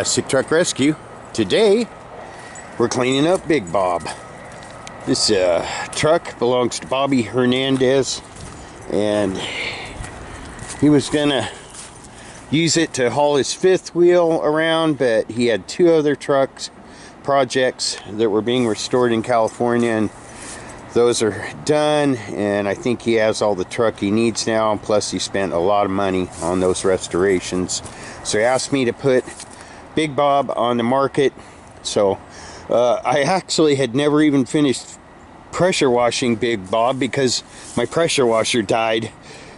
Classic Truck Rescue. Today, we're cleaning up Big Bob. This truck belongs to Bobby Hernandez, and he was gonna use it to haul his fifth wheel around, but he had two other projects that were being restored in California, and those are done, and I think he has all the truck he needs now, plus he spent a lot of money on those restorations. So he asked me to put Big Bob on the market. So I actually had never even finished pressure washing Big Bob because my pressure washer died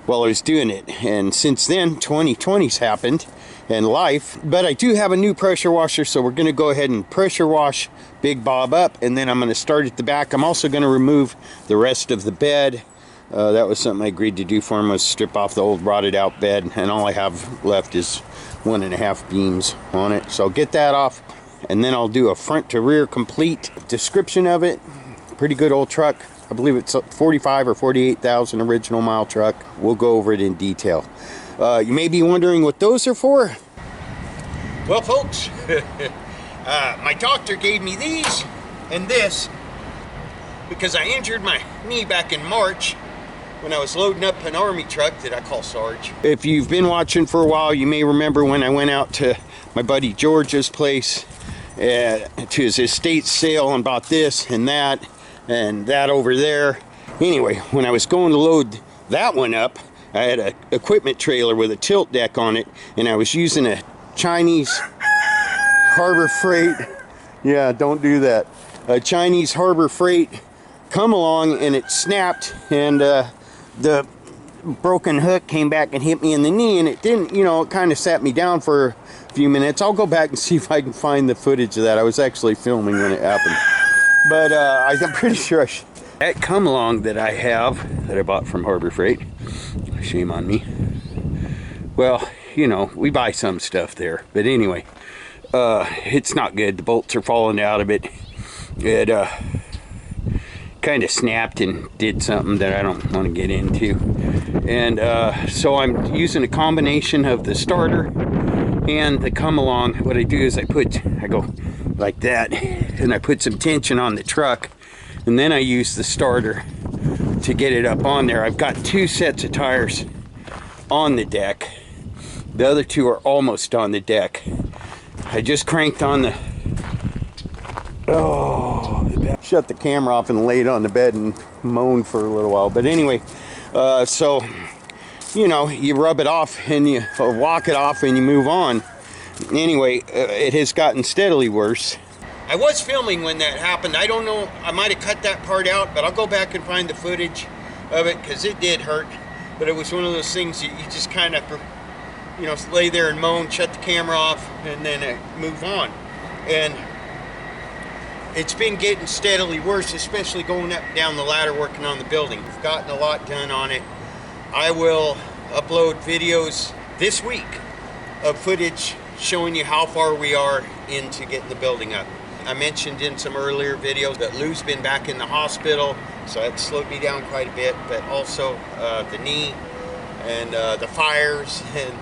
while I was doing it, and since then 2020's happened and life, but I do have a new pressure washer, so we're going to go ahead and pressure wash Big Bob up, and then I'm going to start at the back. I'm also going to remove the rest of the bed. That was something I agreed to do for him, was strip off the old rotted out bed, and all I have left is 1.5 beams on it. So I'll get that off, and then I'll do a front to rear complete description of it. Pretty good old truck. I believe it's 45 or 48,000 original mile truck. We'll go over it in detail. You may be wondering what those are for. Well, folks, my doctor gave me these and this because I injured my knee back in March when I was loading up an army truck that I call Sarge. If you've been watching for a while, you may remember when I went out to my buddy George's place to his estate sale and bought this and that over there. Anyway, when I was going to load that one up, I had an equipment trailer with a tilt deck on it, and I was using a Chinese Harbor Freight. Yeah, don't do that. A Chinese Harbor Freight come along, and it snapped, and the broken hook came back and hit me in the knee, and it didn't, you know, it kind of sat me down for a few minutes. I'll go back and see if I can find the footage of that. I was actually filming when it happened, but I'm pretty sure I should. That come along that I have, that I bought from Harbor Freight, shame on me. Well, you know, we buy some stuff there, but anyway, it's not good. The bolts are falling out of it. It kind of snapped and did something that I don't want to get into, and so I'm using a combination of the starter and the come along. What I do is I go like that, and I put some tension on the truck, and then I use the starter to get it up on there. I've got two sets of tires on the deck. The other two are almost on the deck. I just cranked on the shut the camera off and laid on the bed and moaned for a little while. But anyway, so you know, you rub it off and you walk it off and you move on. Anyway, it has gotten steadily worse. I was filming when that happened. I don't know, I might have cut that part out, but I'll go back and find the footage of it because it did hurt. But it was one of those things you just kind of, you know, lay there and moan, shut the camera off, and then move on. And it's been getting steadily worse, especially going up and down the ladder working on the building. We've gotten a lot done on it. I will upload videos this week of footage showing you how far we are into getting the building up. I mentioned in some earlier videos that Lou's been back in the hospital, so that slowed me down quite a bit, but also the knee and the fires, and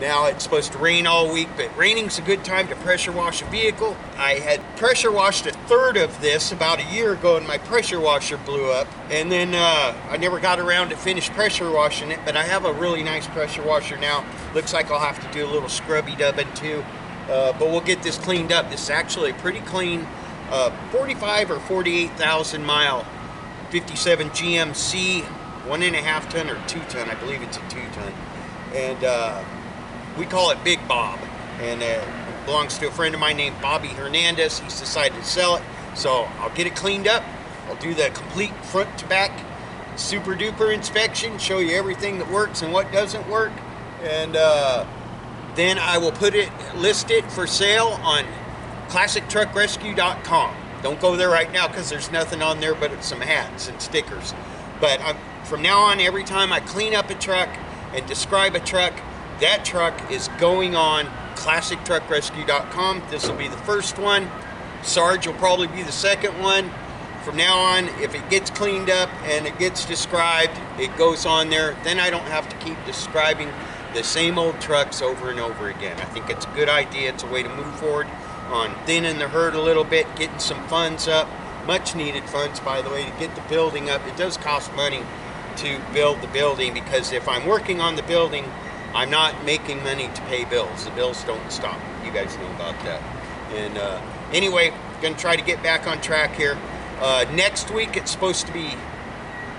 now it's supposed to rain all week, but raining's a good time to pressure wash a vehicle. I had pressure washed a third of this about a year ago, and my pressure washer blew up, and then I never got around to finish pressure washing it, but I have a really nice pressure washer now. Looks like I'll have to do a little scrubby dubbing too, but we'll get this cleaned up. This is actually a pretty clean 45 or 48,000 mile 57 GMC 1.5 ton or 2 ton. I believe it's a 2 ton, and we call it Big Bob, and it belongs to a friend of mine named Bobby Hernandez. He's decided to sell it, so I'll get it cleaned up. I'll do the complete front to back super duper inspection, show you everything that works and what doesn't work, and then I will list it for sale on ClassicTruckRescue.com. Don't go there right now because there's nothing on there but some hats and stickers. But from now on, every time I clean up a truck and describe a truck, that truck is going on ClassicTruckRescue.com. This will be the first one. Sarge will probably be the second one. From now on, if it gets cleaned up and it gets described, it goes on there. Then I don't have to keep describing the same old trucks over and over again. I think it's a good idea. It's a way to move forward on thinning the herd a little bit, getting some funds up, much needed funds, by the way, to get the building up. It does cost money to build the building, because if I'm working on the building, I'm not making money to pay bills. The bills don't stop. You guys know about that. And anyway, gonna try to get back on track here. Next week, it's supposed to be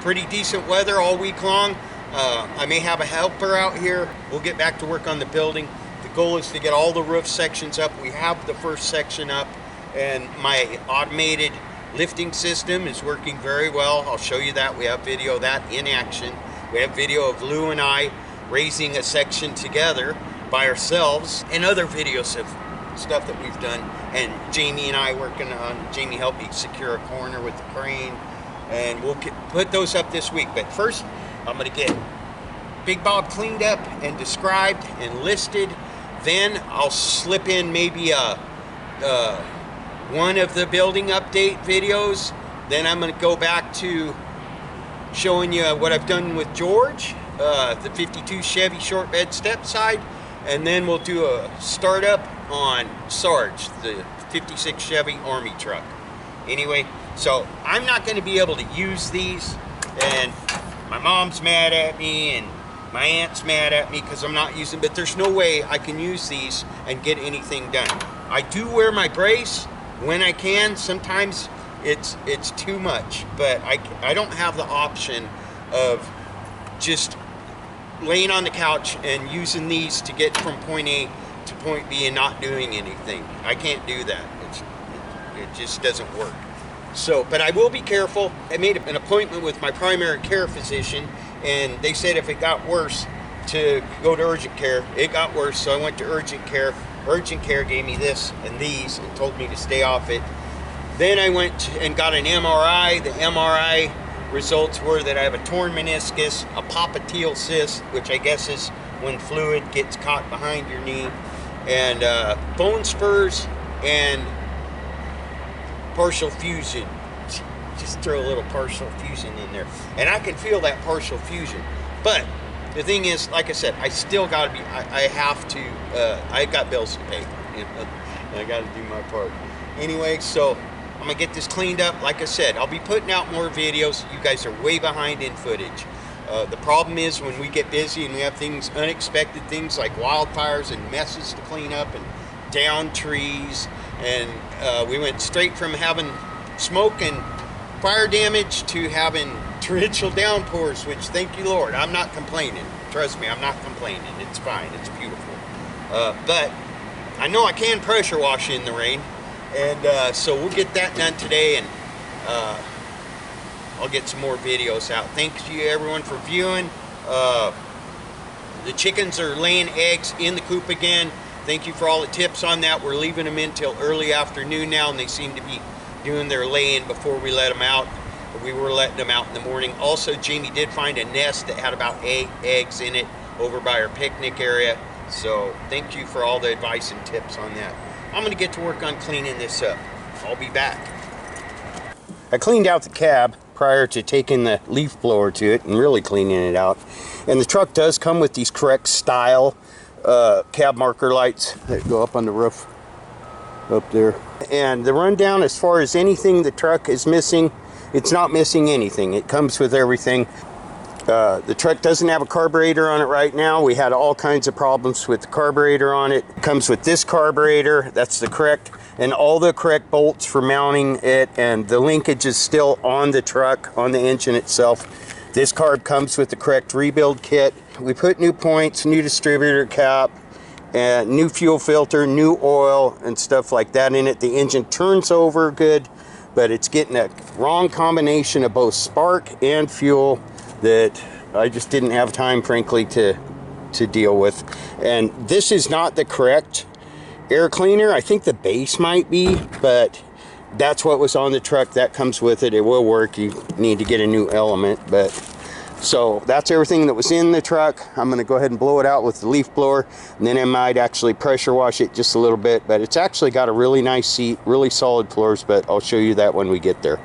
pretty decent weather all week long. I may have a helper out here. We'll get back to work on the building. The goal is to get all the roof sections up. We have the first section up, and my automated lifting system is working very well. I'll show you that. We have video of that in action. We have video of Lou and I raising a section together by ourselves, and other videos of stuff that we've done. And Jamie and I working on, Jamie helped me secure a corner with the crane, and we'll put those up this week. But first, I'm gonna get Big Bob cleaned up and described and listed. Then I'll slip in maybe one of the building update videos. Then I'm gonna go back to showing you what I've done with George, the 52 Chevy short bed step side. And then we'll do a startup on Sarge, the 56 Chevy Army truck. Anyway, so I'm not gonna be able to use these, and my mom's mad at me and my aunt's mad at me because I'm not using, but there's no way I can use these and get anything done. I do wear my brace when I can. Sometimes it's too much, but I don't have the option of just laying on the couch and using these to get from point A to point B and not doing anything. I can't do that. It just doesn't work. So, but I will be careful. I made an appointment with my primary care physician, and they said if it got worse to go to urgent care. It got worse, so I went to urgent care. Urgent care gave me this and these and told me to stay off it. Then I went and got an MRI. The MRI results were that I have a torn meniscus, a popliteal cyst, which I guess is when fluid gets caught behind your knee, and bone spurs and partial fusion. Just throw a little partial fusion in there, and I can feel that partial fusion. But the thing is, like I said, I still got to be. I have to. I got bills to pay, you know, and I got to do my part. Anyway, so I'm gonna get this cleaned up. Like I said, I'll be putting out more videos. You guys are way behind in footage. The problem is when we get busy and we have things, unexpected things like wildfires and messes to clean up and down trees, and we went straight from having smoke and fire damage to having torrential downpours, which, thank you Lord, I'm not complaining. Trust me, I'm not complaining. It's fine, it's beautiful. But I know I can pressure wash in the rain, and so we'll get that done today, and I'll get some more videos out. Thank you everyone for viewing. The chickens are laying eggs in the coop again. Thank you for all the tips on that. We're leaving them in till early afternoon now, and they seem to be doing their laying before we let them out. We were letting them out in the morning. Also, Jamie did find a nest that had about 8 eggs in it over by our picnic area. So thank you for all the advice and tips on that. I'm gonna get to work on cleaning this up. I'll be back. I cleaned out the cab prior to taking the leaf blower to it and really cleaning it out. And the truck does come with these correct style cab marker lights that go up on the roof up there. And the rundown as far as anything the truck is missing, it's not missing anything. It comes with everything. The truck doesn't have a carburetor on it right now. We had all kinds of problems with the carburetor on it. It comes with this carburetor, that's the correct, and all the correct bolts for mounting it, and the linkage is still on the truck, on the engine itself. This carb comes with the correct rebuild kit. We put new points, new distributor cap, and new fuel filter, new oil, and stuff like that in it. The engine turns over good, but it's getting a wrong combination of both spark and fuel that I just didn't have time, frankly, to deal with. And this is not the correct air cleaner. I think the base might be, but that's what was on the truck. That comes with it. It will work. You need to get a new element, but so that's everything that was in the truck. I'm going to go ahead and blow it out with the leaf blower, and then I might actually pressure wash it just a little bit. But it's actually got a really nice seat, really solid floors, but I'll show you that when we get there.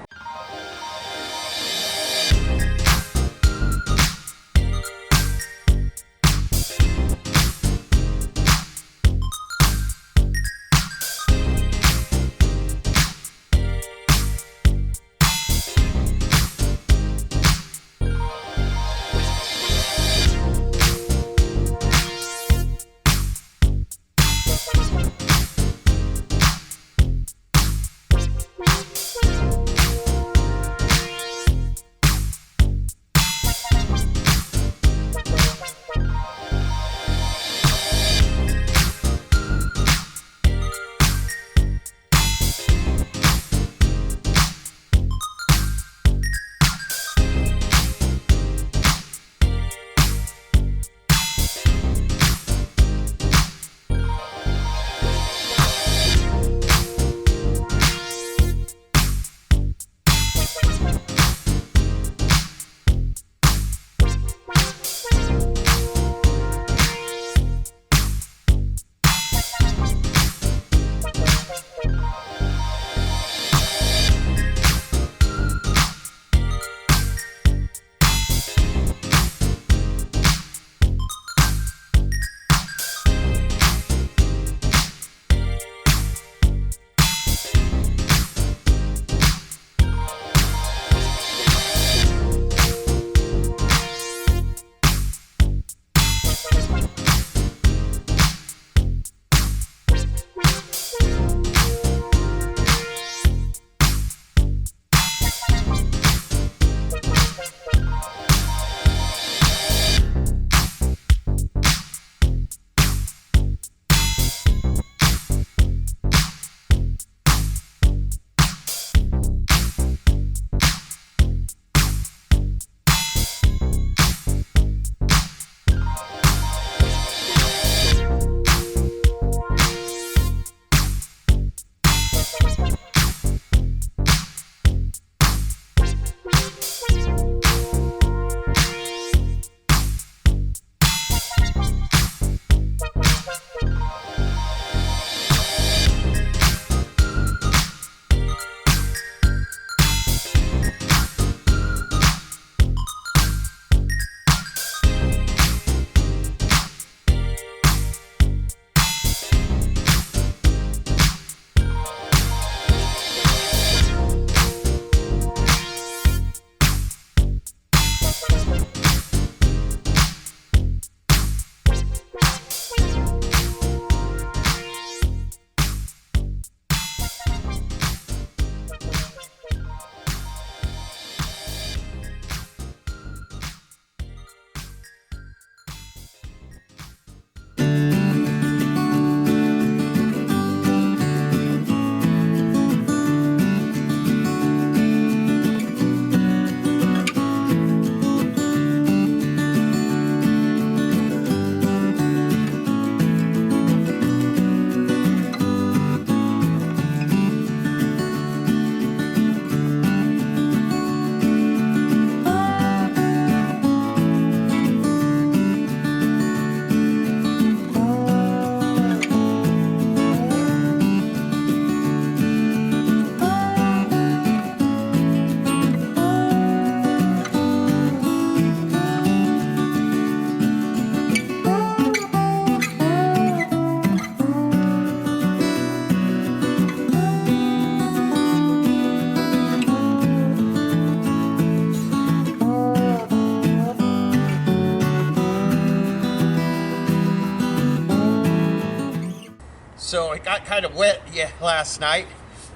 got kind of wet last night,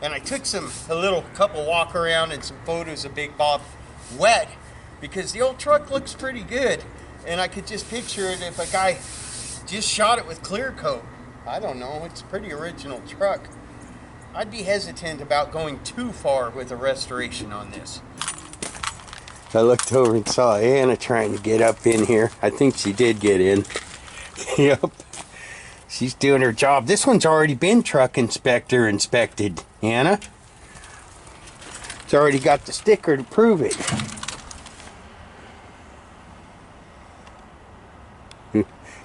and I took a little couple walk around and some photos of Big Bob wet, because the old truck looks pretty good, and I could just picture it if a guy just shot it with clear coat. I don't know, it's a pretty original truck. I'd be hesitant about going too far with a restoration on this. I looked over and saw Anna trying to get up in here. I think she did get in. Yep. She's doing her job. This one's already been truck inspector inspected, Anna. It's already got the sticker to prove it.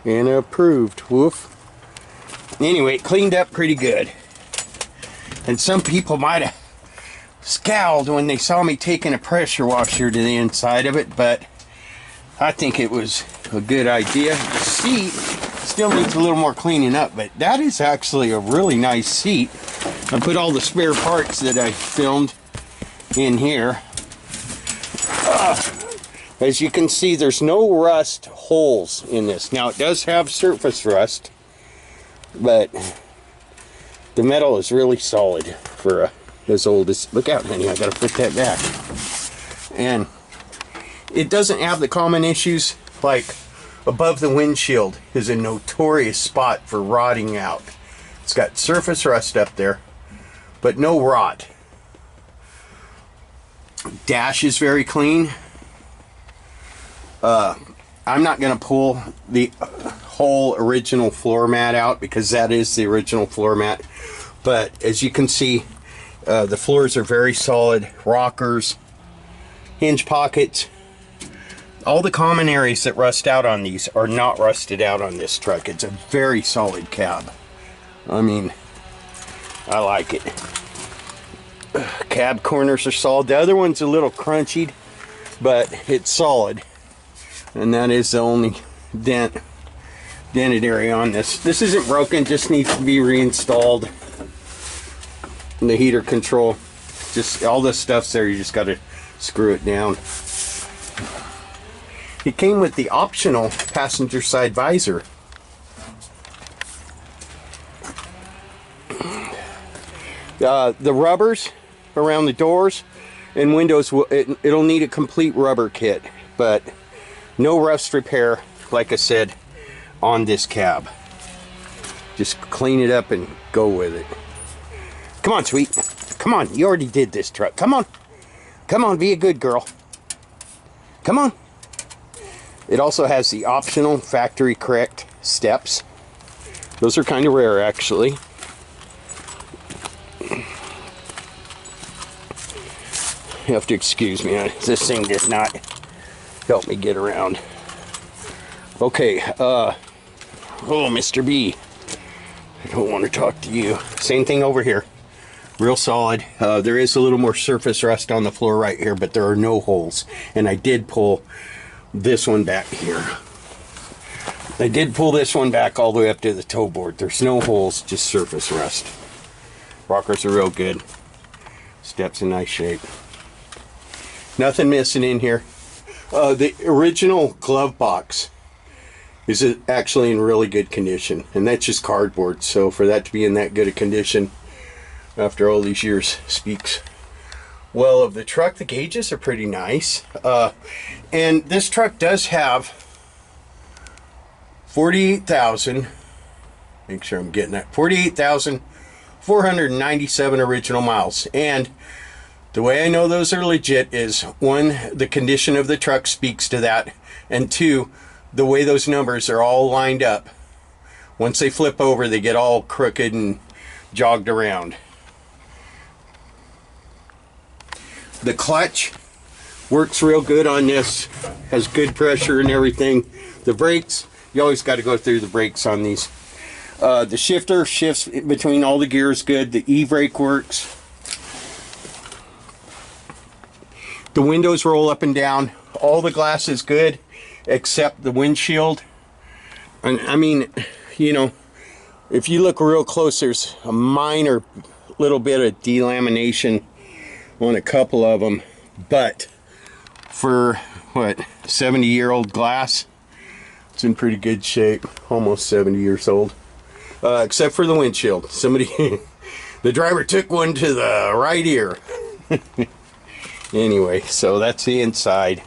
Anna approved. Woof. Anyway, it cleaned up pretty good. And some people might have scowled when they saw me taking a pressure washer to the inside of it, but I think it was a good idea. The seat still needs a little more cleaning up, but that is actually a really nice seat. I put all the spare parts that I filmed in here. As you can see, there's no rust holes in this. Now, it does have surface rust, but the metal is really solid for as old as... Look out, honey, I gotta put that back. And it doesn't have the common issues, like above the windshield is a notorious spot for rotting out. It's got surface rust up there, but no rot. Dash is very clean. I'm not gonna pull the whole original floor mat out, because that is the original floor mat. But as you can see, the floors are very solid. Rockers, hinge pockets, all the common areas that rust out on these are not rusted out on this truck. It's a very solid cab. I mean, I like it. Cab corners are solid. The other one's a little crunchy, but it's solid. And that is the only dented area on this. This isn't broken, just needs to be reinstalled. And the heater control, just all this stuff's there, you just got to screw it down. It came with the optional passenger side visor. The rubbers around the doors and windows, it'll need a complete rubber kit, but no rust repair, like I said, on this cab. Just clean it up and go with it. Come on, sweet. Come on, you already did this truck. Come on. Come on, be a good girl. Come on. It also has the optional factory correct steps. Those are kind of rare, actually. You have to excuse me. This thing does not help me get around. Okay, oh, Mr. B. I don't want to talk to you. Same thing over here. Real solid. There is a little more surface rust on the floor right here, but there are no holes. And I did pull this one back here. I did pull this one back all the way up to the toe board. There's no holes, just surface rust. Rockers are real good. Steps in nice shape. Nothing missing in here. The original glove box is actually in really good condition, and that's just cardboard, so for that to be in that good a condition after all these years speaks well of the truck. The gauges are pretty nice, and this truck does have 48,000, make sure I'm getting that, 48,497 original miles. And the way I know those are legit is, one, the condition of the truck speaks to that, and two, the way those numbers are all lined up. Once they flip over, they get all crooked and jogged around. The clutch works real good on this, has good pressure and everything. The brakes, you always got to go through the brakes on these. The shifter shifts between all the gears good. The e-brake works. The windows roll up and down. All the glass is good except the windshield. And I mean, you know, if you look real close, there's a minor little bit of delamination on a couple of them, but for what, 70-year-old glass, it's in pretty good shape. Almost 70 years old. except for the windshield. Somebody, the driver took one to the right ear. Anyway, so that's the inside.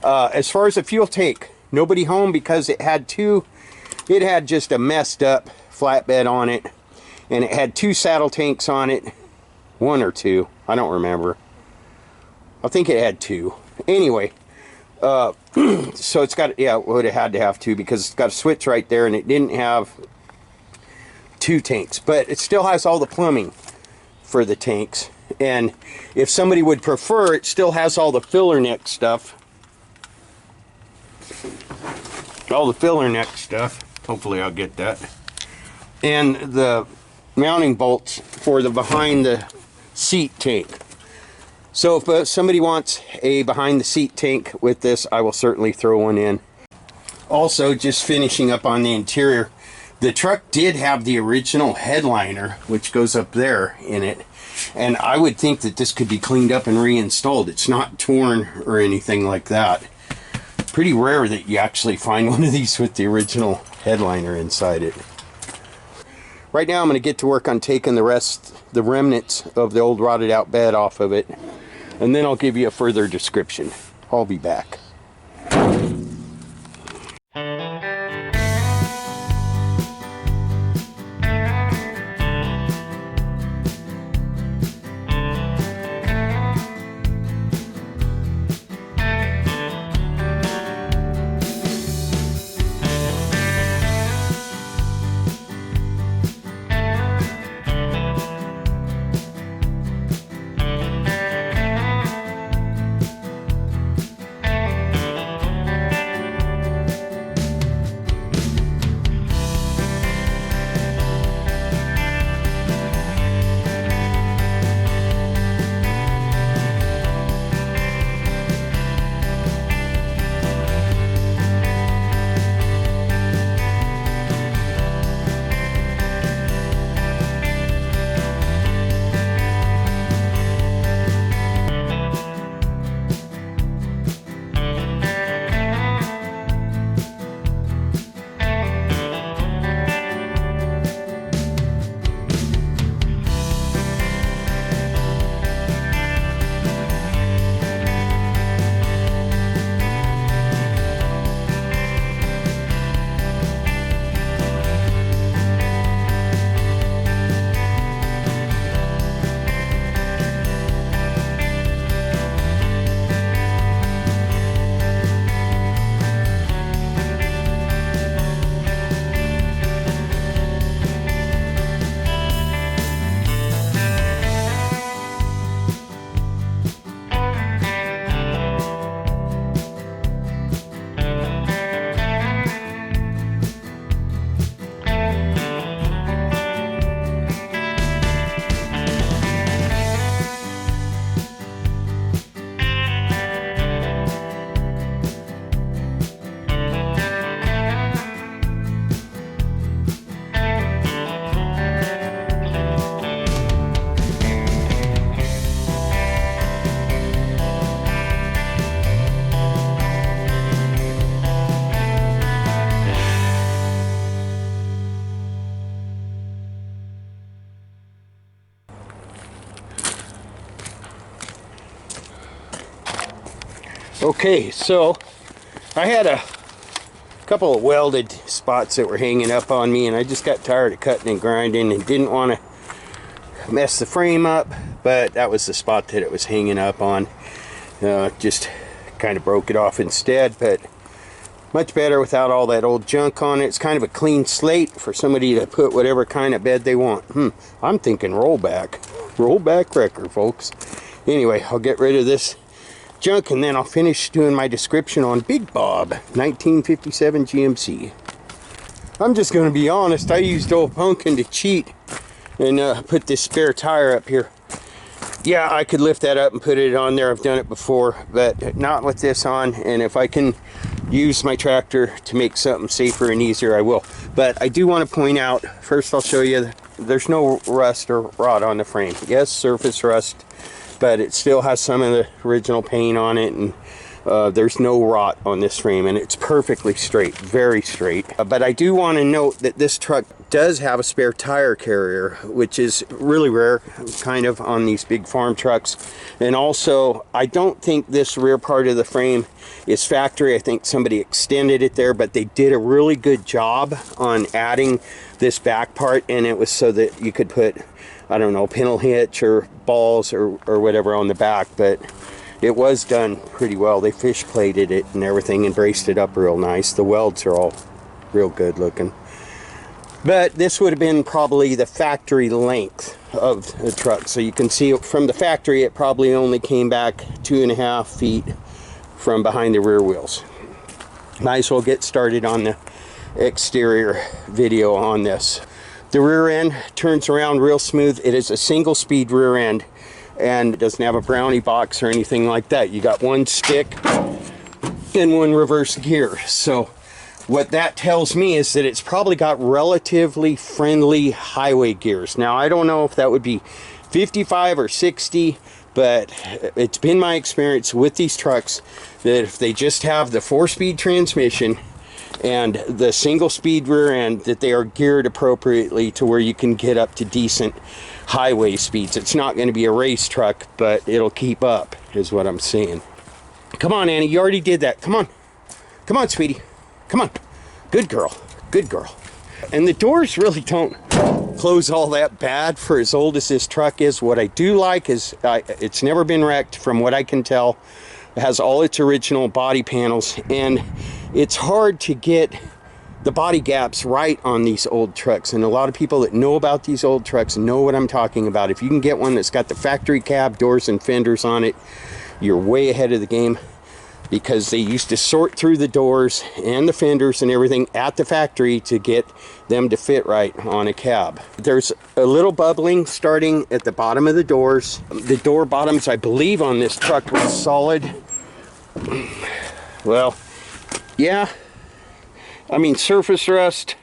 As far as the fuel tank, nobody home because it had just a messed up flatbed on it, and it had 2 saddle tanks on it, 1 or 2, I don't remember. I think it had 2. Anyway, so it's got, yeah, it would have had to have 2 because it's got a switch right there, and it didn't have 2 tanks, but it still has all the plumbing for the tanks. And if somebody would prefer, it still has all the filler neck stuff. Hopefully I'll get that. And the mounting bolts for the behind the seat tank. So if somebody wants a behind the seat tank with this, I will certainly throw one in. Also, just finishing up on the interior, the truck did have the original headliner, which goes up there in it. And I would think that this could be cleaned up and reinstalled. It's not torn or anything like that. Pretty rare that you actually find one of these with the original headliner inside it. Right now I'm going to get to work on taking the remnants of the old rotted out bed off of it, and then I'll give you a further description. I'll be back. Okay, so I had a couple of welded spots that were hanging up on me, and I just got tired of cutting and grinding and didn't want to mess the frame up, but that was the spot that it was hanging up on. Just kind of broke it off instead, but much better without all that old junk on it. It's kind of a clean slate for somebody to put whatever kind of bed they want. I'm thinking rollback wrecker, folks. Anyway, I'll get rid of this junk and then I'll finish doing my description on Big Bob 1957 GMC. I'm just going to be honest, I used old Pumpkin to cheat and put this spare tire up here. Yeah, I could lift that up and put it on there. I've done it before, but not with this on. And if I can use my tractor to make something safer and easier, I will. But I do want to point out, first I'll show you, there's no rust or rot on the frame. Yes, surface rust, but it still has some of the original paint on it, and there's no rot on this frame, and it's perfectly straight, very straight. But I do want to note that this truck does have a spare tire carrier, which is really rare kind of on these big farm trucks. And also, I don't think this rear part of the frame is factory. I think somebody extended it there, but they did a really good job on adding this back part, and it was so that you could put, I don't know, pintle hitch or balls or whatever on the back. But it was done pretty well. They fish plated it and everything and braced it up real nice. The welds are all real good looking. But this would have been probably the factory length of the truck. So you can see from the factory, it probably only came back 2.5 feet from behind the rear wheels. Might as well get started on the exterior video on this. The rear end turns around real smooth. It is a single speed rear end, and it doesn't have a brownie box or anything like that. You got one stick and one reverse gear. So what that tells me is that it's probably got relatively friendly highway gears. Now, I don't know if that would be 55 or 60, but it's been my experience with these trucks that if they just have the 4-speed transmission and the single-speed rear end, that they are geared appropriately to where you can get up to decent highway speeds. It's not going to be a race truck, but it'll keep up, is what I'm saying. Come on, Annie, you already did that. Come on. Come on, sweetie. Come on. Good girl. Good girl. And the doors really don't close all that bad for as old as this truck is. What I do like is it's never been wrecked from what I can tell. It has all its original body panels, and it's hard to get the body gaps right on these old trucks. And a lot of people that know about these old trucks know what I'm talking about. If you can get one that's got the factory cab, doors, and fenders on it, you're way ahead of the game, because they used to sort through the doors and the fenders and everything at the factory to get them to fit right on a cab. There's a little bubbling starting at the bottom of the doors. The door bottoms, I believe, on this truck were solid. Well, yeah, I mean, surface rust,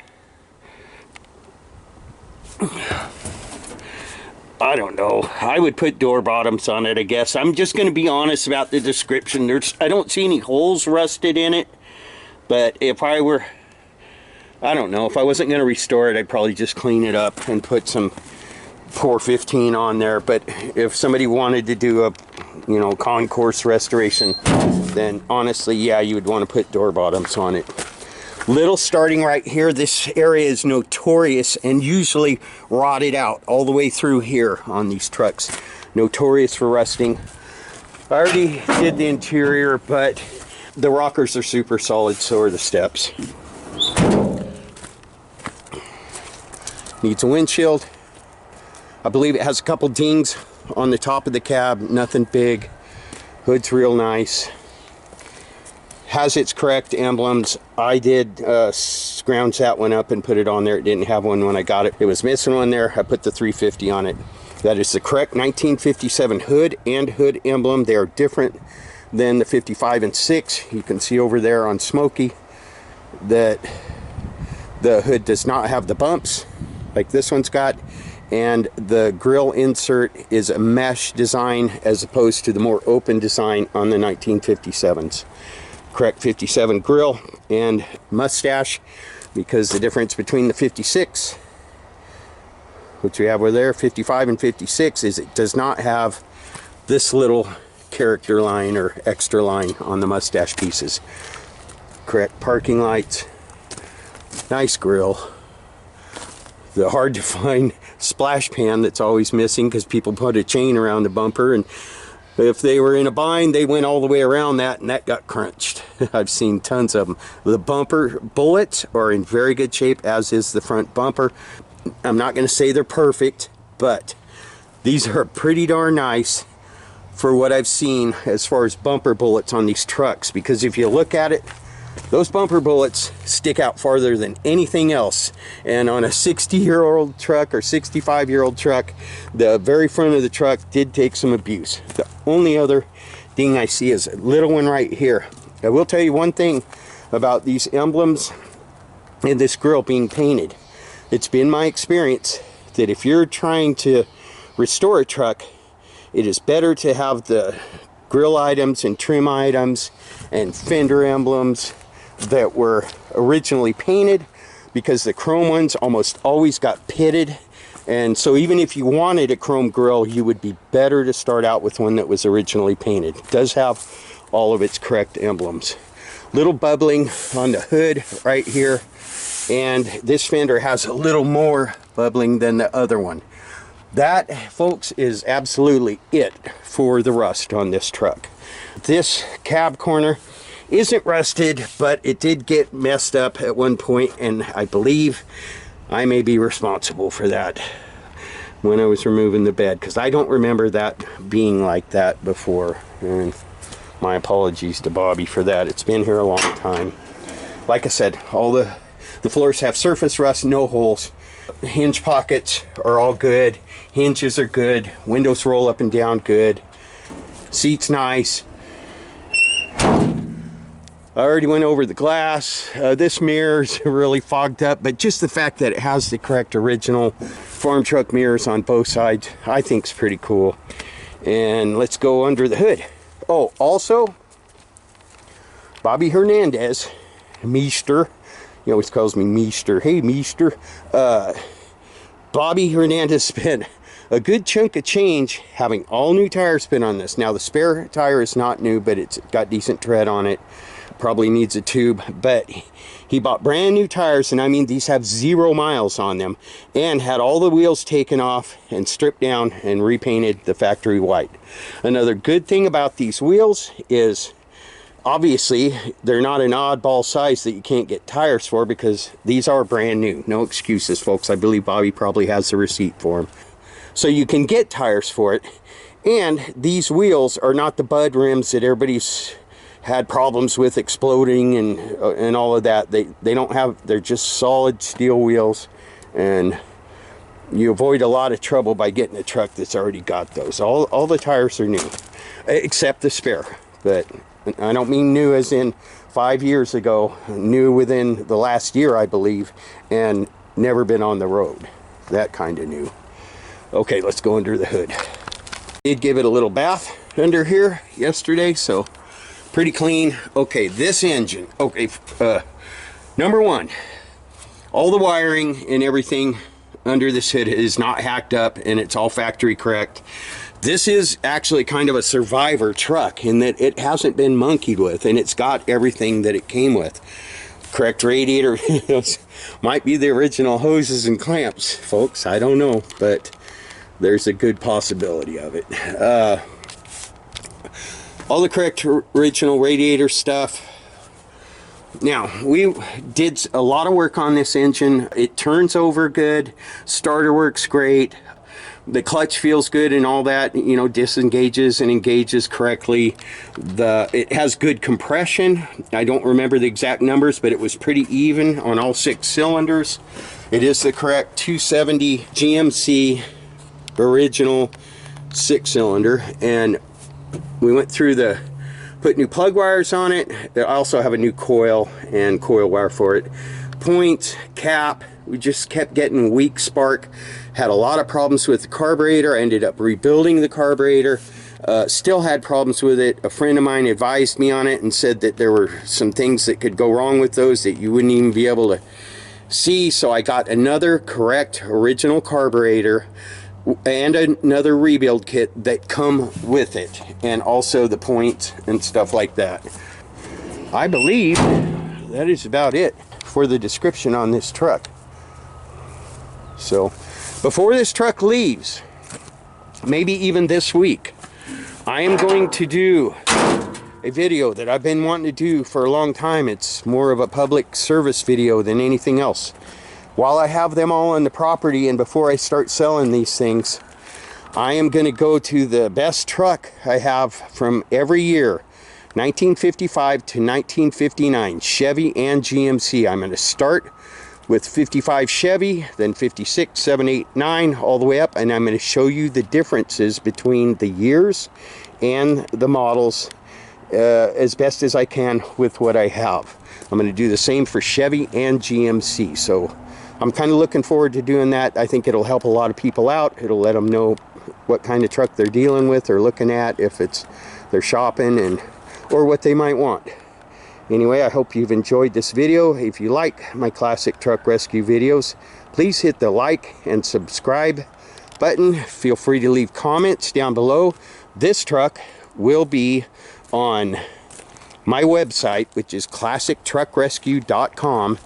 I don't know. I would put door bottoms on it, I guess. I'm just going to be honest about the description. I don't see any holes rusted in it, but if I were, I don't know, if I wasn't going to restore it, I'd probably just clean it up and put some 415 on there. But if somebody wanted to do a, you know, concourse restoration, then honestly, yeah, you would want to put door bottoms on it. Little starting right here, this area is notorious and usually rotted out all the way through here on these trucks. Notorious for rusting. I already did the interior, but the rockers are super solid, so are the steps. Needs a windshield. I believe it has a couple dings on the top of the cab, nothing big. Hood's real nice. Has its correct emblems. I did scrounge that one up and put it on there. It didn't have one when I got it. It was missing one there. I put the 350 on it. That is the correct 1957 hood and hood emblem. They are different than the 55 and 6. You can see over there on Smokey that the hood does not have the bumps like this one's got, and the grill insert is a mesh design as opposed to the more open design on the 1957s. Correct 57 grill and mustache, because the difference between the 56, which we have over there, 55 and 56, is it does not have this little character line or extra line on the mustache pieces. Correct parking lights, nice grill, the hard to find splash pan that's always missing because people put a chain around the bumper, and if they were in a bind, they went all the way around that, and that got crunched. I've seen tons of them. The bumper bullets are in very good shape, as is the front bumper. I'm not going to say they're perfect, but these are pretty darn nice for what I've seen as far as bumper bullets on these trucks, because if you look at it, those bumper bullets stick out farther than anything else. And on a 60-year-old truck or 65-year-old truck, the very front of the truck did take some abuse. The only other thing I see is a little one right here. I will tell you one thing about these emblems and this grill being painted. It's been my experience that if you're trying to restore a truck, it is better to have the grill items and trim items and fender emblems that were originally painted because the chrome ones almost always got pitted. And so even if you wanted a chrome grille, you would be better to start out with one that was originally painted. It does have all of its correct emblems. Little bubbling on the hood right here, and this fender has a little more bubbling than the other one. That, folks, is absolutely it for the rust on this truck. This cab corner isn't rusted, but it did get messed up at one point, and I believe I may be responsible for that when I was removing the bed, because I don't remember that being like that before. And my apologies to Bobby for that. It's been here a long time. Like I said, all the floors have surface rust, no holes. Hinge pockets are all good. Hinges are good. Windows roll up and down good. Seat's nice. I already went over the glass. This mirror's really fogged up, but just the fact that it has the correct original farm truck mirrors on both sides, I think is pretty cool. And let's go under the hood. Oh, also, Bobby Hernandez, Meester, he always calls me Meester. Hey, Meester. Bobby Hernandez spent a good chunk of change having all new tires put on this. Now, the spare tire is not new, but it's got decent tread on it. Probably needs a tube, but he bought brand new tires, and I mean, these have 0 miles on them, and had all the wheels taken off and stripped down and repainted the factory white. Another good thing about these wheels is, obviously, they're not an oddball size that you can't get tires for, because these are brand new. No excuses, folks. I believe Bobby probably has the receipt for them. So you can get tires for it, and these wheels are not the bud rims that everybody's had problems with exploding and all of that. They don't have, they're just solid steel wheels, and you avoid a lot of trouble by getting a truck that's already got those. All the tires are new, except the spare. But I don't mean new as in 5 years ago, new within the last year, I believe, and never been on the road. That kind of new. Okay, let's go under the hood. Did give it a little bath under here yesterday, so pretty clean. Okay, this engine. Okay, number one, all the wiring and everything under this hood is not hacked up, and it's all factory correct. This is actually kind of a survivor truck in that it hasn't been monkeyed with, and it's got everything that it came with. Correct radiator. Might be the original hoses and clamps, folks. I don't know, but there's a good possibility of it. All the correct original radiator stuff. Now, we did a lot of work on this engine. It turns over good. Starter works great. The clutch feels good and all that, you know, disengages and engages correctly. It has good compression. I don't remember the exact numbers, but it was pretty even on all 6 cylinders. It is the correct 270 GMC original 6-cylinder, and we went through put new plug wires on it. I also have a new coil and coil wire for it. Point, cap, we just kept getting weak spark. Had a lot of problems with the carburetor. I ended up rebuilding the carburetor. Still had problems with it. A friend of mine advised me on it and said that there were some things that could go wrong with those that you wouldn't even be able to see. So I got another correct original carburetor and another rebuild kit that come with it, and also the point and stuff like that. I believe that is about it for the description on this truck. So before this truck leaves, maybe even this week, I am going to do a video that I've been wanting to do for a long time. It's more of a public service video than anything else. While I have them all on the property, and before I start selling these things, I am going to go to the best truck I have from every year, 1955 to 1959, Chevy and GMC. I'm going to start with 55 Chevy, then 56, 7, 8, 9, all the way up, and I'm going to show you the differences between the years and the models as best as I can with what I have. I'm going to do the same for Chevy and GMC, so I'm kind of looking forward to doing that. I think it'll help a lot of people out. It'll let them know what kind of truck they're dealing with or looking at, if they're shopping, or what they might want. Anyway, I hope you've enjoyed this video. If you like my classic truck rescue videos, please hit the like and subscribe button. Feel free to leave comments down below. This truck will be on my website, which is classictruckrescue.com,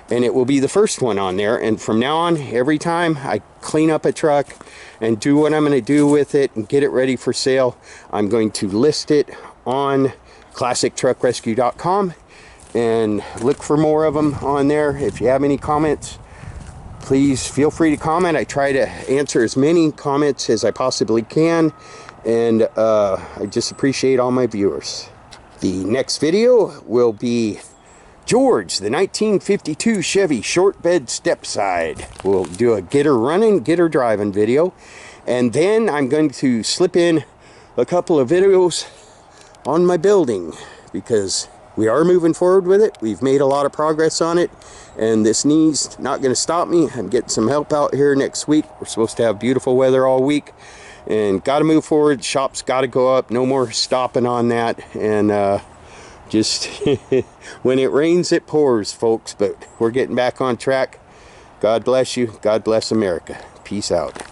and it will be the first one on there. And from now on, every time I clean up a truck and do what I'm going to do with it and get it ready for sale, I'm going to list it on classictruckrescue.com and look for more of them on there. If you have any comments, please feel free to comment. I try to answer as many comments as I possibly can, and I just appreciate all my viewers. The next video will be George, the 1952 Chevy short bed step side. We'll do a get her running, get her driving video, and then I'm going to slip in a couple of videos on my building, because we are moving forward with it. We've made a lot of progress on it, and this knee's not going to stop me. I'm getting some help out here next week. We're supposed to have beautiful weather all week, and got to move forward. Shop's got to go up. No more stopping on that. And just when it rains, it pours, folks. But we're getting back on track. God bless you. God bless America. Peace out.